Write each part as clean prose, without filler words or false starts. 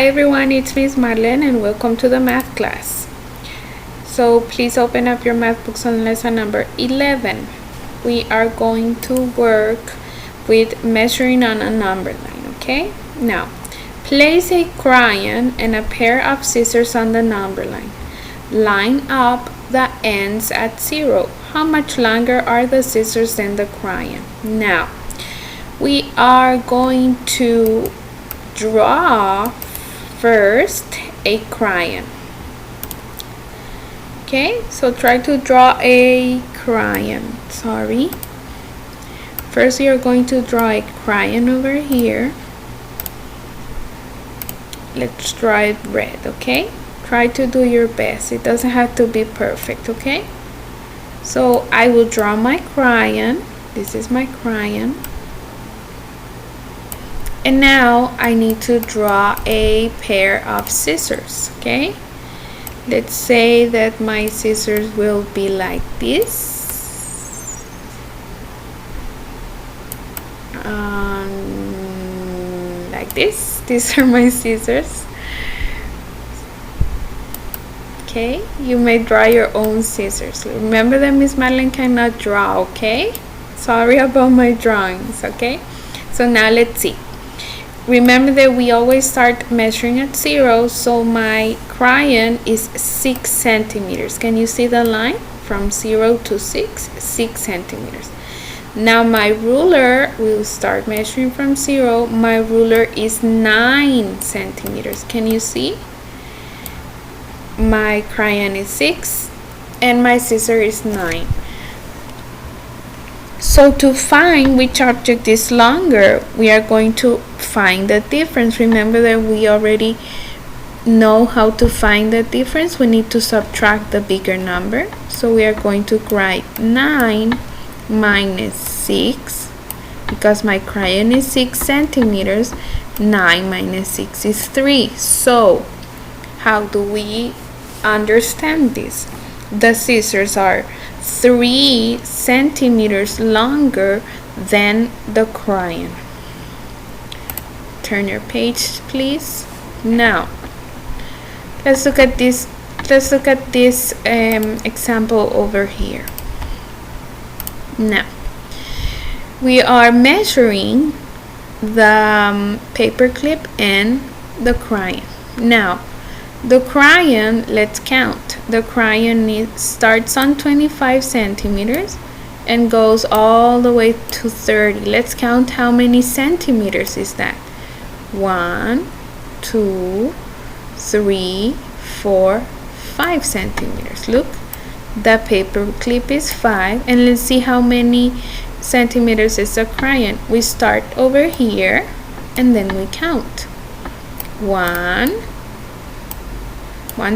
Hi everyone, it's Miss Marlene and welcome to the math class. So please open up your math books on lesson number 11. We are going to work with measuring on a number line, okay? Now, place a crayon and a pair of scissors on the number line. Line up the ends at 0. How much longer are the scissors than the crayon? Now, we are going to draw first a crayon. Okay, so try to draw a crayon. First you're going to draw a crayon over here. Let's draw it red, okay? Try to do your best. It doesn't have to be perfect, okay? So I will draw my crayon. This is my crayon. And now I need to draw a pair of scissors, okay? Let's say that my scissors will be like this. Like this. These are my scissors. Okay, you may draw your own scissors. Remember that Miss Marlene cannot draw, okay? Sorry about my drawings, okay? So now let's see. Remember that we always start measuring at 0, so my crayon is 6 centimeters. Can you see the line? From 0 to 6 centimeters. Now my ruler, we'll start measuring from 0. My ruler is 9 centimeters. Can you see? My crayon is 6 and my scissor is 9. So to find which object is longer, we are going to find the difference. Remember that we already know how to find the difference. We need to subtract the bigger number. So we are going to write 9 minus 6. Because my crayon is 6 centimeters, 9 minus 6 is 3. So how do we understand this? The scissors are 3 centimeters longer than the crayon. Turn your page, please. Now, let's look at this. Let's look at this example over here. Now, we are measuring the paper clip and the crayon. Now, the crayon, let's count. The crayon starts on 25 centimeters and goes all the way to 30. Let's count how many centimeters is that. 1, 2, 3, 4, 5 centimeters. Look, the paper clip is 5, and let's see how many centimeters is the crayon. We start over here and then we count. 1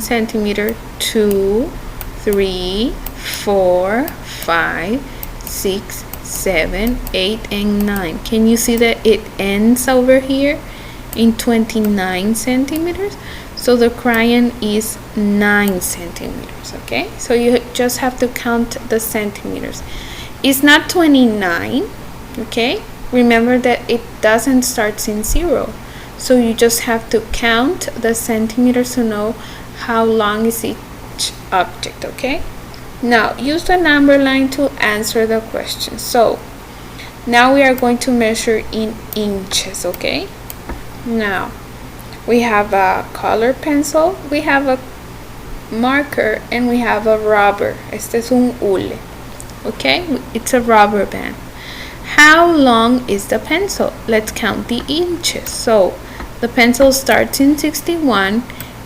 centimeter, 2, 3, 4, 5, 6, 7, 8, and 9. Can you see that it ends over here in 29 centimeters? So the crayon is 9 centimeters, okay? So you just have to count the centimeters. It's not 29, okay? Remember that it doesn't start in 0. So you just have to count the centimeters to know how long is each object, okay? Now use the number line to answer the question. So now we are going to measure in inches, okay? Now we have a color pencil, we have a marker, and we have a rubber. Este es un hule, okay? It's a rubber band. How long is the pencil? Let's count the inches. So the pencil starts in 61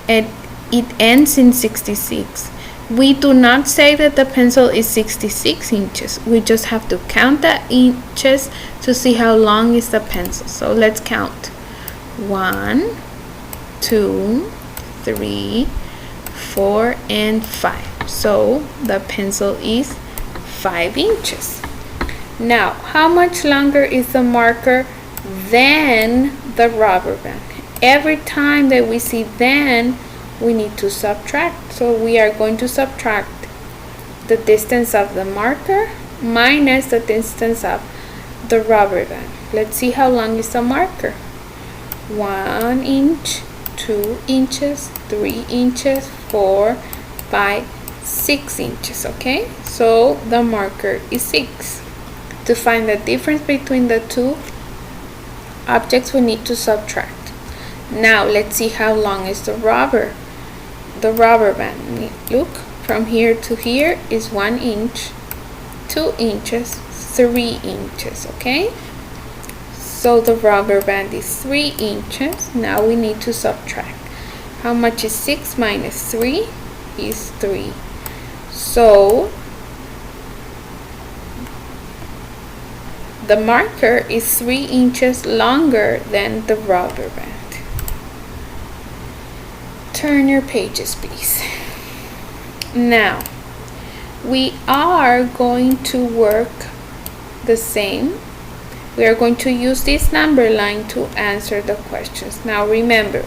and it ends in 66. We do not say that the pencil is 66 inches. We just have to count the inches to see how long is the pencil. So let's count. 1, 2, 3, 4, and 5. So the pencil is 5 inches. Now, how much longer is the marker than the rubber band? Every time that we see then, we need to subtract. So we are going to subtract the distance of the marker minus the distance of the rubber band. Let's see how long is the marker. 1 inch, 2 inches, 3 inches, 4, 5, 6 inches. Okay, so the marker is 6. To find the difference between the two objects, we need to subtract. Now let's see how long is the rubber band. Look, from here to here is 1 inch, 2 inches, 3 inches. Okay, so the rubber band is 3 inches. Now we need to subtract. How much is 6 minus 3? Is 3. So the marker is 3 inches longer than the rubber band. Turn your pages, please. Now we are going to work the same. We are going to use this number line to answer the questions. Now remember,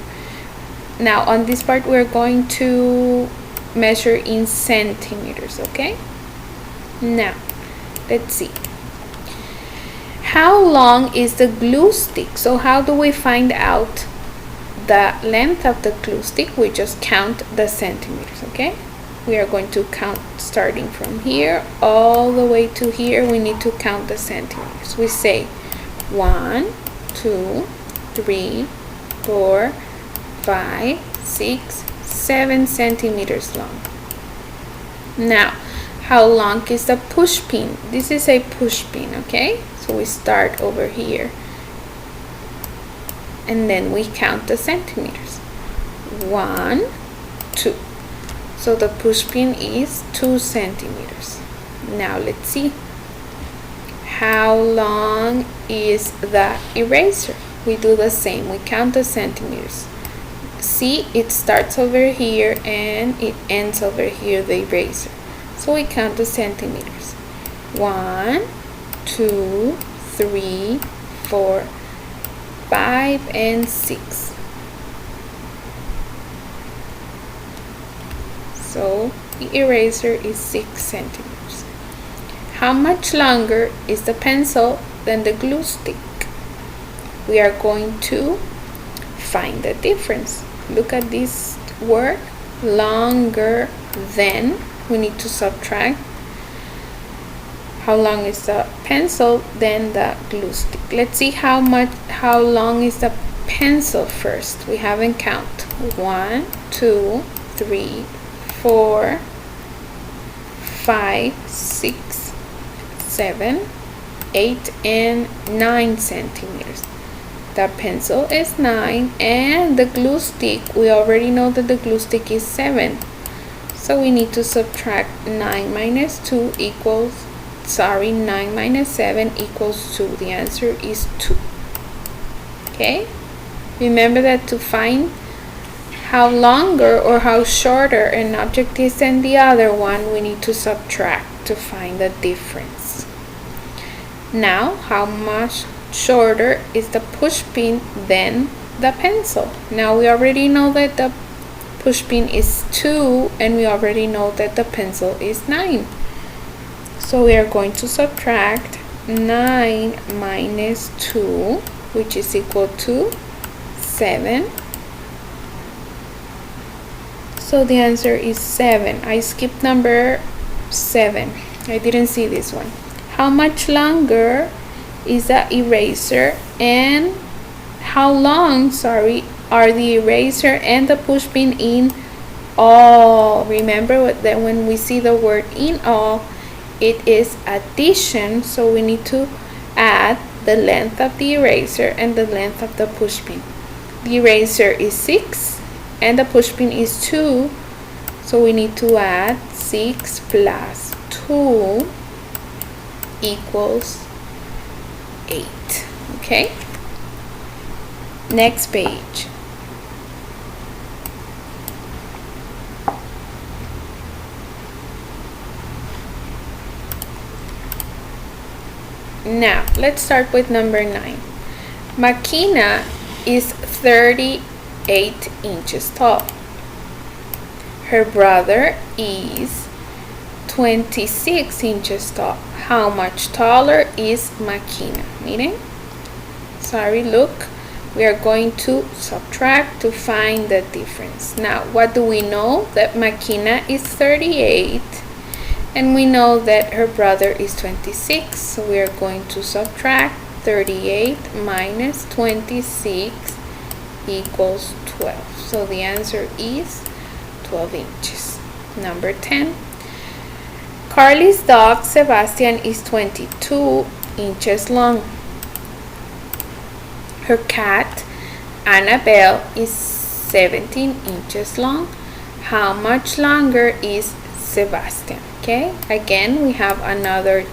now on this part we're going to measure in centimeters. Okay, now let's see. How long is the glue stick? So how do we find out the length of the glue stick? We just count the centimeters. Okay, we are going to count starting from here all the way to here. We need to count the centimeters. We say 1, 2, 3, 4, 5, 6, 7 centimeters long. Now, how long is the push pin? This is a push pin. Okay, so we start over here and then we count the centimeters. 1, 2. So the push pin is 2 centimeters. Now let's see. How long is the eraser? We do the same. We count the centimeters. See, it starts over here and it ends over here, the eraser. So we count the centimeters. 1, 2, 3, 4, 5, and 6. So the eraser is 6 centimeters. How much longer is the pencil than the glue stick? We are going to find the difference. Look at this word, longer than. We need to subtract. How long is the pencil than the glue stick? Let's see how long is the pencil first. We haven't counted. 1, 2, 3, 4, 5, 6, 7, 8, and 9 centimeters. The pencil is 9 and the glue stick, we already know that the glue stick is 7. So we need to subtract 9 minus 2 equals, 9 minus 7 equals 2. The answer is 2. Okay? Remember that to find how longer or how shorter an object is than the other one, we need to subtract to find the difference. Now, how much shorter is the push pin than the pencil? Now we already know that the push pin is 2 and we already know that the pencil is 9. So we are going to subtract 9 minus 2, which is equal to 7. So the answer is 7. I skipped number 7. I didn't see this one. How much longer is the eraser and how long, are the eraser and the push pin in all? Remember that when we see the word in all, it is addition, so we need to add the length of the eraser and the length of the push pin. The eraser is 6 and the push pin is 2, so we need to add 6 plus 2 equals 8. Okay, next page. Now let's start with number 9. Makina is 38 inches tall. Her brother is 26 inches tall. How much taller is Makina? Miren, look, We are going to subtract to find the difference. Now, what do we know? That Makina is 38 and we know that her brother is 26. So we are going to subtract 38 minus 26 equals 12. So the answer is 12 inches. Number 10. Carly's dog Sebastian is 22 inches long. Her cat Annabelle is 17 inches long. How much longer is Sebastian? Okay, again we have another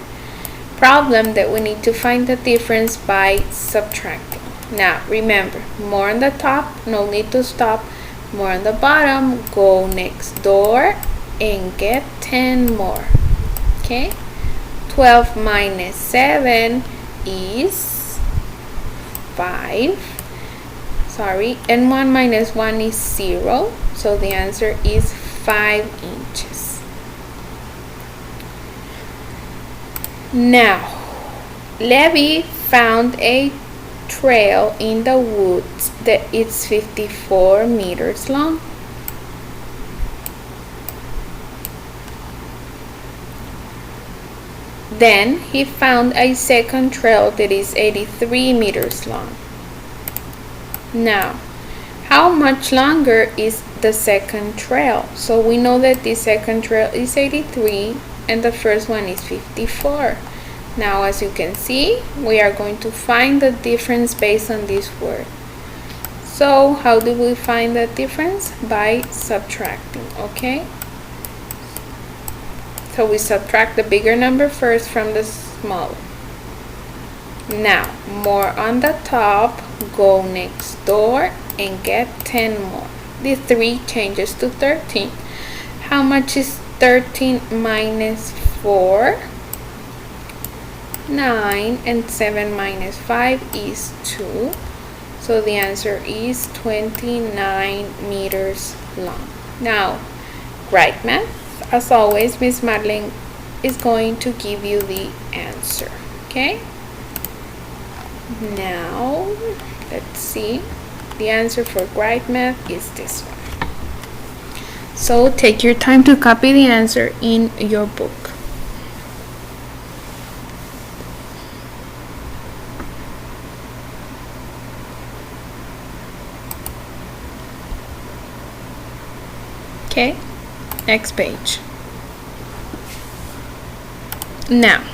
problem that we need to find the difference by subtracting. Now remember, more on the top, no need to stop. More on the bottom, go next door and get 10 more. Okay, 12 minus 7 is 5. Sorry, and 1 minus 1 is 0. So the answer is 5 inches. Now, Levi found a trail in the woods that is 54 meters long. Then he found a second trail that is 83 meters long. Now, how much longer is the second trail? So we know that the second trail is 83 and the first one is 54. Now, as you can see, we are going to find the difference based on this word. So how do we find the difference? By subtracting, okay? So we subtract the bigger number first from the smaller. Now, more on the top, go next door and get 10 more. The 3 changes to 13. How much is 13 minus 4? 9, and 7 minus 5 is 2. So the answer is 29 meters long. Now, write math. As always, Miss Madeline is going to give you the answer. Okay? Now, let's see. The answer for Write Math is this one. So take your time to copy the answer in your book. Okay, next page. Now,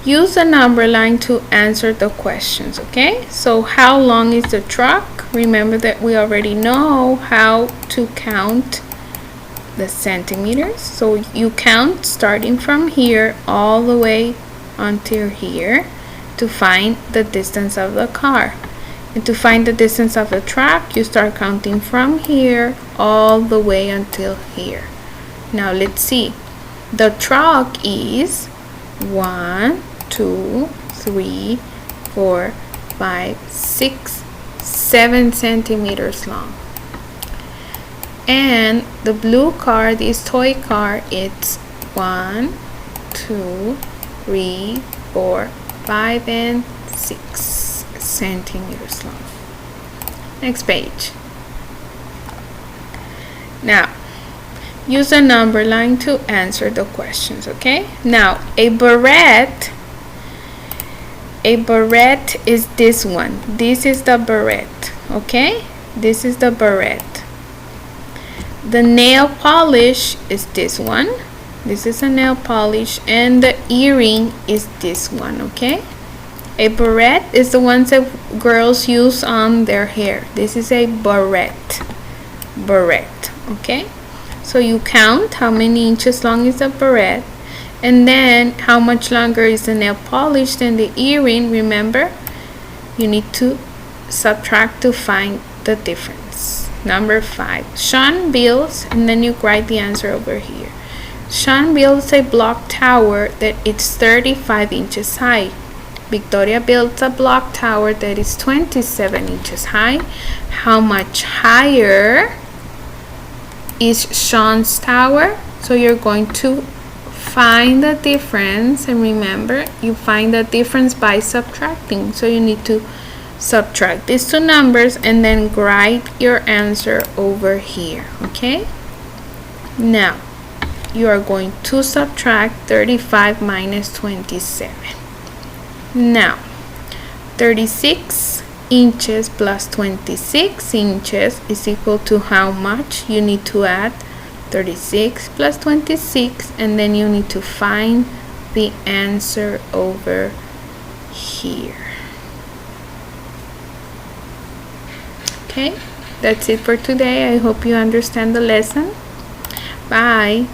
use the number line to answer the questions, okay? So how long is the truck? Remember that we already know how to count the centimeters. So you count starting from here all the way until here to find the distance of the car. And to find the distance of the truck, you start counting from here all the way until here. Now let's see. The truck is 1, 2, 3, 4, 5, 6, 7 centimeters long. And the blue car, this toy car, it's 1, 2, 3, 4, 5, and 6 centimeters long. Next page. Now, use a number line to answer the questions, okay? Now, a barrette is this one. This is the barrette, okay? This is the barrette. The nail polish is this one. This is a nail polish, and the earring is this one, okay? A barrette is the ones that girls use on their hair. This is a barrette, okay? So you count how many inches long is the barrette, and then how much longer is the nail polish than the earring. Remember, you need to subtract to find the difference. Number 5. Sean builds, and then you write the answer over here. Sean builds a block tower that is 35 inches high. Victoria builds a block tower that is 27 inches high. How much higher is Sean's tower? So you're going to find the difference, and remember, you find the difference by subtracting. So you need to subtract these two numbers and then write your answer over here. Okay, now you are going to subtract 35 minus 27. Now 36 inches plus 26 inches is equal to how much? You need to add 36 plus 26, and then you need to find the answer over here. Okay, that's it for today. I hope you understand the lesson. Bye.